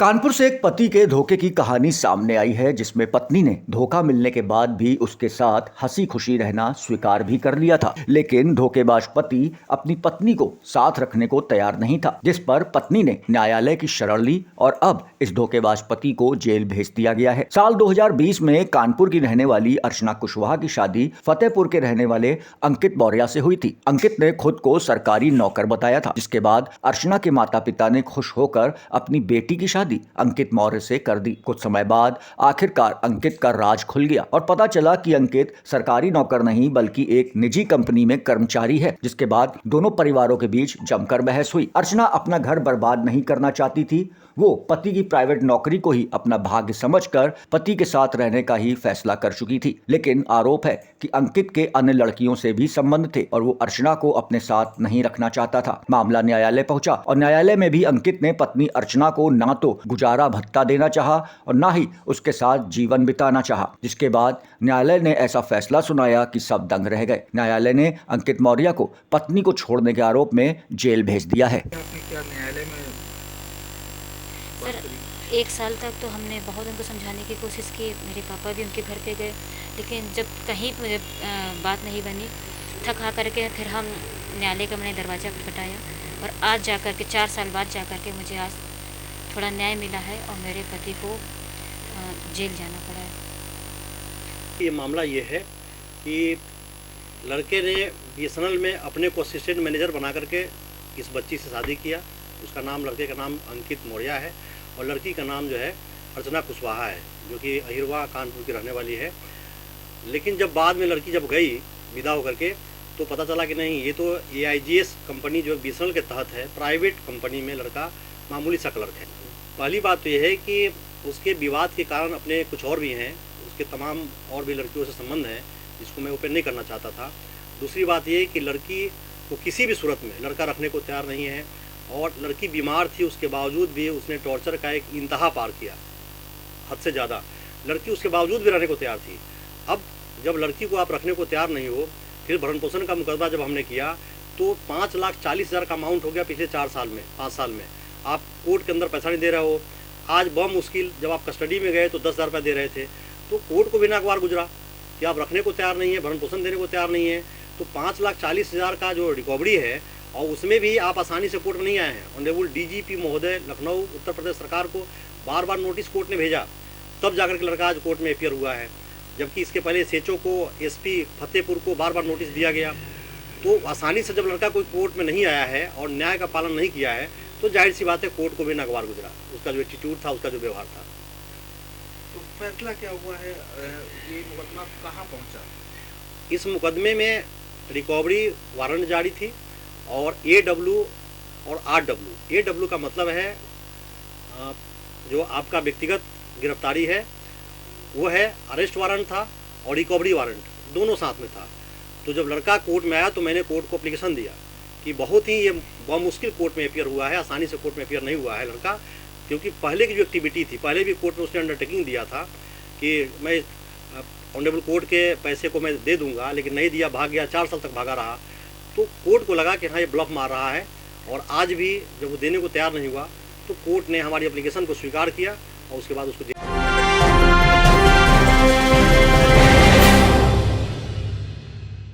कानपुर से एक पति के धोखे की कहानी सामने आई है, जिसमें पत्नी ने धोखा मिलने के बाद भी उसके साथ हंसी खुशी रहना स्वीकार भी कर लिया था। लेकिन धोखेबाज पति अपनी पत्नी को साथ रखने को तैयार नहीं था, जिस पर पत्नी ने न्यायालय की शरण ली और अब इस धोखेबाज पति को जेल भेज दिया गया है। साल 2020 में कानपुर की रहने वाली अर्चना कुशवाहा की शादी फतेहपुर के रहने वाले अंकित मौर्य से हुई थी। अंकित ने खुद को सरकारी नौकर बताया था, जिसके बाद अर्चना के माता पिता ने खुश होकर अपनी बेटी की शादी अंकित मौर्य से कर दी। कुछ समय बाद आखिरकार अंकित का राज खुल गया और पता चला कि अंकित सरकारी नौकर नहीं बल्कि एक निजी कंपनी में कर्मचारी है, जिसके बाद दोनों परिवारों के बीच जमकर बहस हुई। अर्चना अपना घर बर्बाद नहीं करना चाहती थी, वो पति की प्राइवेट नौकरी को ही अपना भाग्य समझकर पति के साथ रहने का ही फैसला कर चुकी थी। लेकिन आरोप है कि अंकित के अन्य लड़कियों से भी संबंध थे और वो अर्चना को अपने साथ नहीं रखना चाहता था। मामला न्यायालय पहुंचा और न्यायालय में भी अंकित ने पत्नी अर्चना को ना तो गुजारा भत्ता देना चाहा और ना ही उसके साथ जीवन बिताना चाहा, जिसके बाद न्यायालय ने ऐसा फैसला सुनाया कि सब दंग रह गए। न्यायालय ने अंकित मौर्य को पत्नी को छोड़ने के आरोप में जेल भेज दिया है। सर, 1 साल तक तो हमने बहुत उनको समझाने की कोशिश की, मेरे पापा भी उनके घर पे गए, लेकिन जब कहीं बात नहीं बनी, थक हार करके फिर हम न्यायालय का मैंने दरवाज़ा खटखटाया और आज जाकर के 4 साल बाद जाकर के मुझे आज थोड़ा न्याय मिला है और मेरे पति को जेल जाना पड़ा है। ये मामला ये है कि लड़के ने बीएसएनएल में अपने को असिस्टेंट मैनेजर बना करके इस बच्ची से शादी किया। उसका नाम, लड़के का नाम अंकित मौर्य है और लड़की का नाम जो है अर्चना कुशवाहा है, जो कि अहिरवा कानपुर की रहने वाली है। लेकिन जब बाद में लड़की जब गई विदा होकर के, तो पता चला कि नहीं, ये तो AIGS कंपनी जो बीएसएनएल के तहत है, प्राइवेट कंपनी में लड़का मामूली सा क्लर्क है। पहली बात तो ये है कि उसके विवाद के कारण अपने कुछ और भी हैं, उसके तमाम और भी लड़कियों से संबंध हैं, जिसको मैं ओपन नहीं करना चाहता था। दूसरी बात ये कि लड़की को किसी भी सूरत में लड़का रखने को तैयार नहीं है और लड़की बीमार थी, उसके बावजूद भी उसने टॉर्चर का एक इंतहा पार किया, हद से ज़्यादा। लड़की उसके बावजूद भी रहने को तैयार थी। अब जब लड़की को आप रखने को तैयार नहीं हो, फिर भरण पोषण का मुकदमा जब हमने किया तो 5,40,000 का अमाउंट हो गया पिछले 5 साल में। आप कोर्ट के अंदर पैसा नहीं दे रहे हो। आज बहुत मुश्किल, जब आप कस्टडी में गए तो 10,000 रुपये दे रहे थे, तो कोर्ट को भी नागवार गुजरा कि आप रखने को तैयार नहीं है, भरण पोषण देने को तैयार नहीं है। तो 5,40,000 का जो रिकवरी है, और उसमें भी आप आसानी से कोर्ट में नहीं आए हैं। ऑनरेबल DGP महोदय लखनऊ उत्तर प्रदेश सरकार को बार बार नोटिस कोर्ट ने भेजा, तब जाकर के लड़का आज कोर्ट में अपीयर हुआ है। जबकि इसके पहले SHO को, SP फतेहपुर को बार बार नोटिस दिया गया। तो आसानी से जब लड़का कोई कोर्ट में नहीं आया है और न्याय का पालन नहीं किया है, तो जाहिर सी बात है कोर्ट को भी नागवार गुजरा। उसका जो एटीट्यूड था, उसका जो व्यवहार था। तो फैसला क्या हुआ है? ये मुकदमा कहाँ पहुँचा? इस मुकदमे में रिकवरी वारंट जारी थी और AW और RW। AW का मतलब है जो आपका व्यक्तिगत गिरफ्तारी है, वो है अरेस्ट वारंट था और रिकवरी वारंट दोनों साथ में था। तो जब लड़का कोर्ट में आया तो मैंने कोर्ट को एप्लीकेशन दिया कि बहुत ही ये बहुत मुश्किल कोर्ट में अपीयर हुआ है, आसानी से कोर्ट में अपीयर नहीं हुआ है लड़का, क्योंकि पहले की जो एक्टिविटी थी, पहले भी कोर्ट में उसने अंडरटेकिंग दिया था कि मैं ऑनरेबल कोर्ट के पैसे को मैं दे दूंगा, लेकिन नहीं दिया, भाग गया, 4 साल तक भागा रहा। तो कोर्ट को लगा कि हाँ, ये ब्लफ मार रहा है और आज भी जब वो देने को तैयार नहीं हुआ तो कोर्ट ने हमारी एप्लीकेशन को स्वीकार किया और उसके बाद उसको